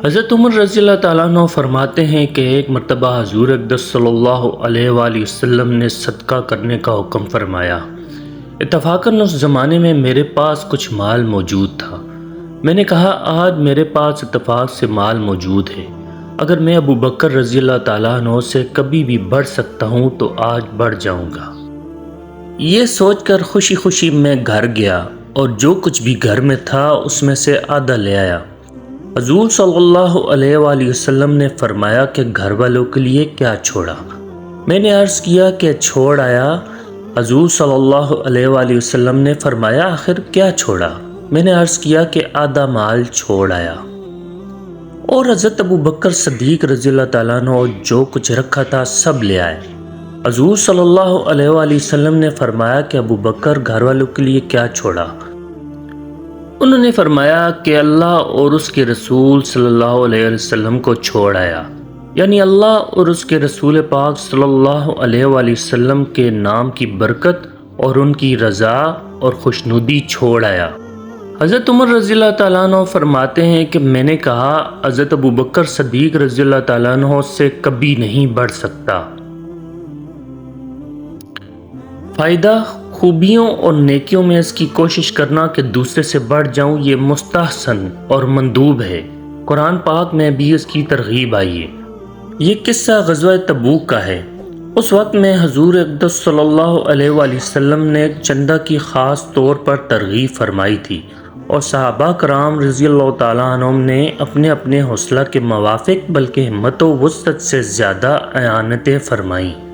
حضرت عمر رضی اللہ تعالیٰ عنہ فرماتے ہیں کہ ایک مرتبہ حضور اقدس صلی اللہ علیہ وآلہ وسلم نے صدقہ کرنے کا حکم فرمایا۔ اتفاقاً اس زمانے میں میرے پاس کچھ مال موجود تھا۔ میں نے کہا آج میرے پاس اتفاق سے مال موجود ہے، اگر میں ابو بکر رضی اللہ تعالیٰ عنہ سے کبھی بھی بڑھ سکتا ہوں تو آج بڑھ جاؤں گا۔ یہ سوچ کر خوشی خوشی میں گھر گیا اور جو کچھ بھی گھر میں تھا اس میں سے آدھا لے آیا۔ حضور صلی اللہ علیہ وآلہ وسلم نے فرمایا کہ گھر والوں کے لیے کیا چھوڑا؟ میں نے عرض کیا کہ چھوڑ آیا۔ حضور صلی اللہ علیہ وآلہ وسلم نے فرمایا آخر کیا چھوڑا؟ میں نے عرض کیا کہ آدھا مال چھوڑ آیا۔ اور حضرت ابو بکر صدیق رضی اللہ تعالیٰ عنہ جو کچھ رکھا تھا سب لے آئے۔ حضور صلی اللہ علیہ وآلہ وسلم نے فرمایا کہ ابو بکر گھر والوں کے لیے کیا چھوڑا؟ انہوں نے فرمایا کہ اللہ اور اس کے رسول صلی اللہ علیہ وسلم کو چھوڑ آیا، یعنی اللہ اور اس کے رسول پاک صلی اللہ علیہ وآلہ وسلم کے نام کی برکت اور ان کی رضا اور خوشنودی چھوڑ آیا۔ حضرت عمر رضی اللہ تعالیٰ عنہ فرماتے ہیں کہ میں نے کہا حضرت ابو بکر صدیق رضی اللہ تعالیٰ عنہ سے کبھی نہیں بڑھ سکتا۔ فائدہ: خوبیوں اور نیکیوں میں اس کی کوشش کرنا کہ دوسرے سے بڑھ جاؤں یہ مستحسن اور مندوب ہے۔ قرآن پاک میں بھی اس کی ترغیب آئی ہے۔ یہ قصہ غزوہ تبوک کا ہے۔ اس وقت میں حضور اقدس صلی اللہ علیہ وآلہ وسلم نے چندہ کی خاص طور پر ترغیب فرمائی تھی اور صحابہ کرام رضی اللہ تعالیٰ عنہم نے اپنے اپنے حوصلہ کے موافق بلکہ ہمت و وسعت سے زیادہ اعانتیں فرمائیں۔